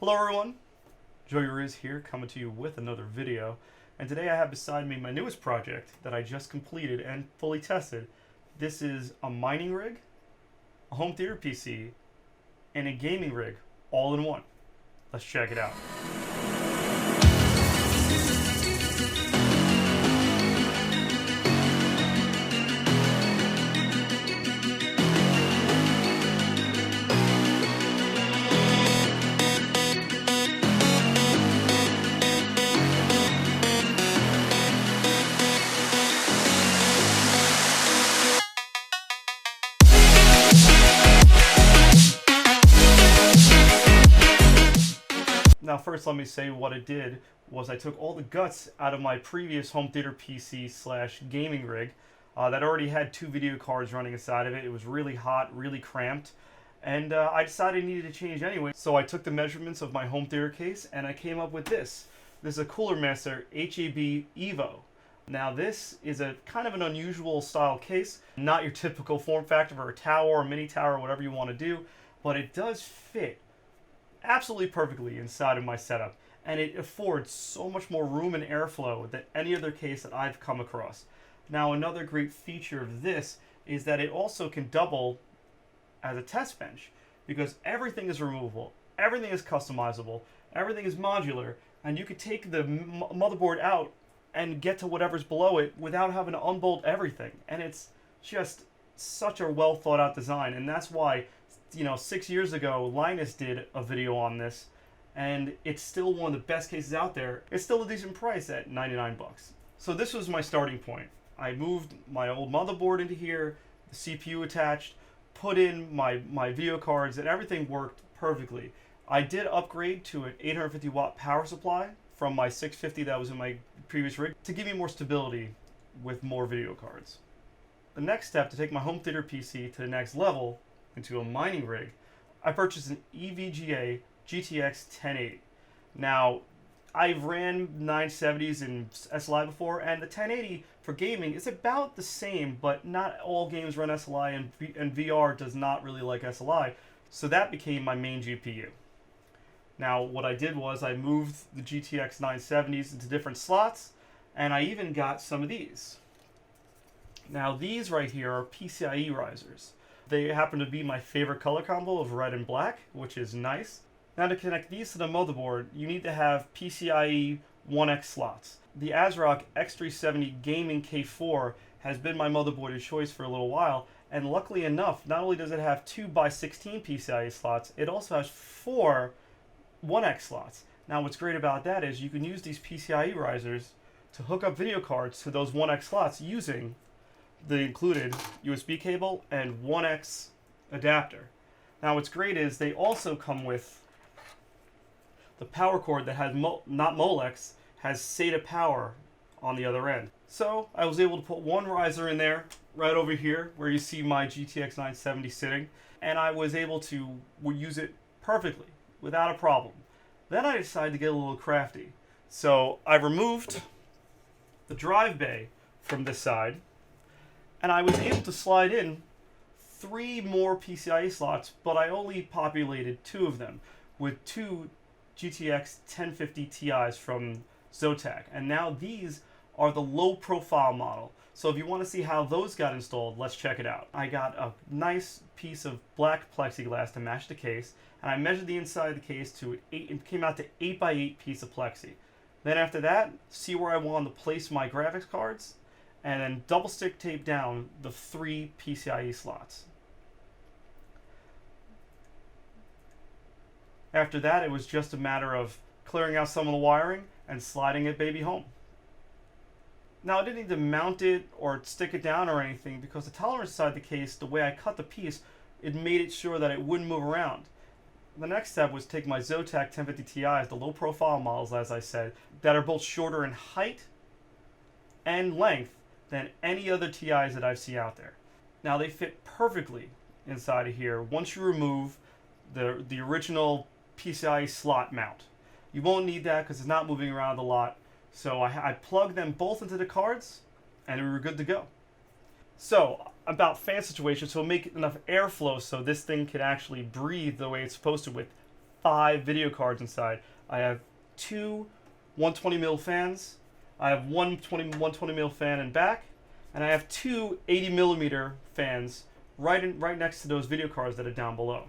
Hello everyone, Joey Riz here, coming to you with another video. And today I have beside me my newest project that I just completed and fully tested. This is a mining rig, a home theater PC, and a gaming rig, all in one. Let's check it out. Now first let me say what I did was I took all the guts out of my previous home theater PC slash gaming rig that already had 2 video cards running inside of it. It was really hot, really cramped, and I decided I needed to change anyway. So I took the measurements of my home theater case and I came up with this. This is a Cooler Master HAB Evo. Now this is a kind of an unusual style case, not your typical form factor for a tower or mini tower, whatever you want to do, but it does fit absolutely perfectly inside of my setup, and it affords so much more room and airflow than any other case that I've come across. Now another great feature of this is that it also can double as a test bench, because everything is removable, everything is customizable, everything is modular, and you could take the motherboard out and get to whatever's below it without having to unbolt everything. And it's just such a well thought out design, and that's why 6 years ago, Linus did a video on this, and it's still one of the best cases out there. It's still a decent price at 99 bucks. So this was my starting point. I moved my old motherboard into here, the CPU attached, put in my video cards, and everything worked perfectly. I did upgrade to an 850 watt power supply from my 650 that was in my previous rig to give me more stability with more video cards. The next step to take my home theater PC to the next level into a mining rig, I purchased an EVGA GTX 1080. Now, I've ran 970s in SLI before, and the 1080 for gaming is about the same, but not all games run SLI, and VR does not really like SLI, so that became my main GPU. Now, what I did was I moved the GTX 970s into different slots, and I even got some of these. Now, these right here are PCIe risers. They happen to be my favorite color combo of red and black, which is nice. Now to connect these to the motherboard, you need to have PCIe 1X slots. The ASRock X370 Gaming K4 has been my motherboard of choice for a little while, and luckily enough, not only does it have 2x16 PCIe slots, it also has 4 1X slots. Now what's great about that is you can use these PCIe risers to hook up video cards to those 1X slots using the included USB cable and 1X adapter. Now what's great is they also come with the power cord that has not Molex, has SATA power on the other end. So I was able to put one riser in there right over here where you see my GTX 970 sitting, and I was able to use it perfectly without a problem. Then I decided to get a little crafty. So I removed the drive bay from this side, and I was able to slide in 3 more PCIe slots, but I only populated 2 of them with 2 GTX 1050 Ti's from Zotac. And now these are the low profile model. So if you want to see how those got installed, let's check it out. I got a nice piece of black plexiglass to match the case, and I measured the inside of the case to it came out to 8x8 piece of plexi. Then after that, see where I wanted to place my graphics cards, and then double stick tape down the 3 PCIe slots. After that, it was just a matter of clearing out some of the wiring and sliding it baby home. Now I didn't need to mount it or stick it down or anything, because the tolerance inside the case, the way I cut the piece, it made it sure that it wouldn't move around. The next step was to take my Zotac 1050 Ti's, the low profile models as I said, that are both shorter in height and length than any other TIs that I've seen out there. Now they fit perfectly inside of here once you remove the original PCIe slot mount. You won't need that because it's not moving around a lot. So I plugged them both into the cards and we were good to go. So about fan situation, so make enough airflow so this thing can actually breathe the way it's supposed to with 5 video cards inside. I have 2 120mm fans, I have one 120mm fan in back, and I have 2 80mm fans right next to those video cards that are down below.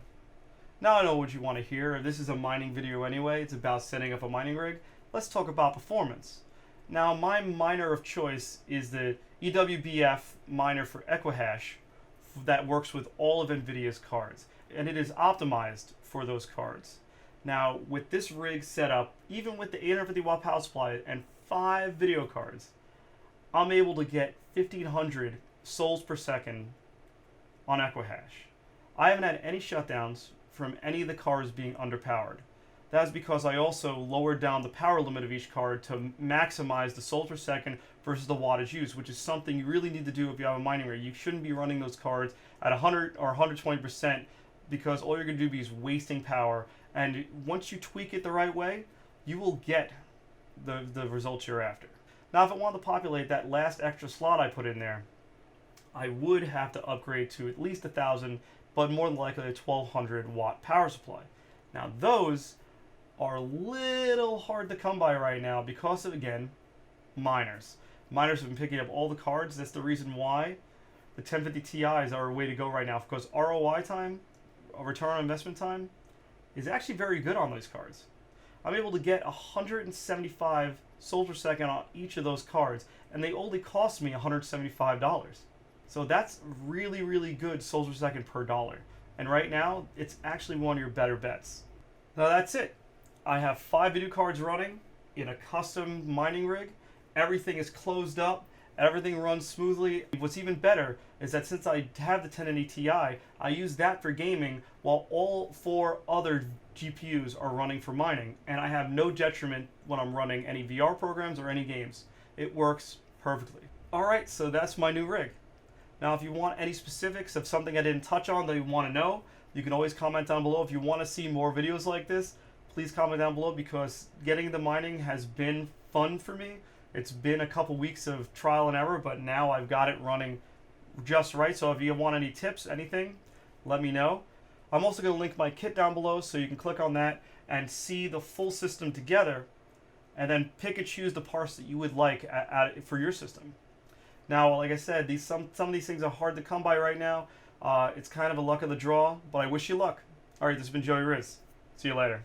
Now I know what you want to hear. This is a mining video anyway. It's about setting up a mining rig. Let's talk about performance. Now my miner of choice is the EWBF miner for Equihash that works with all of NVIDIA's cards, and it is optimized for those cards. Now with this rig set up, even with the 850 watt power supply and 5 video cards, I'm able to get 1500 souls per second on Equihash. I haven't had any shutdowns from any of the cards being underpowered. That's because I also lowered down the power limit of each card to maximize the souls per second versus the wattage used, which is something you really need to do if you have a mining rig. You shouldn't be running those cards at 100 or 120% because all you're going to do is wasting power. And once you tweak it the right way, you will get the results you're after. Now, if I wanted to populate that last extra slot I put in there, I would have to upgrade to at least 1,000, but more than likely a 1,200 watt power supply. Now, those are a little hard to come by right now because of, again, miners. Miners have been picking up all the cards. That's the reason why the 1050 Ti's are a way to go right now, because ROI time, return on investment time, is actually very good on these cards. I'm able to get 175 souls per second on each of those cards, and they only cost me $175. So that's really, really good souls per second per dollar. And right now, it's actually one of your better bets. Now that's it. I have 5 video cards running in a custom mining rig. Everything is closed up. Everything runs smoothly. What's even better is that since I have the 1080 Ti, I use that for gaming while all 4 other GPUs are running for mining. And I have no detriment when I'm running any VR programs or any games. It works perfectly. Alright, so that's my new rig. Now, if you want any specifics of something I didn't touch on that you want to know, you can always comment down below. If you want to see more videos like this, please comment down below, because getting into mining has been fun for me. It's been a couple weeks of trial and error, but now I've got it running just right. So if you want any tips, anything, let me know. I'm also going to link my kit down below, so you can click on that and see the full system together, and then pick and choose the parts that you would like for your system. Now, like I said, some of these things are hard to come by right now. It's kind of a luck of the draw, but I wish you luck. All right, this has been Joey Riz. See you later.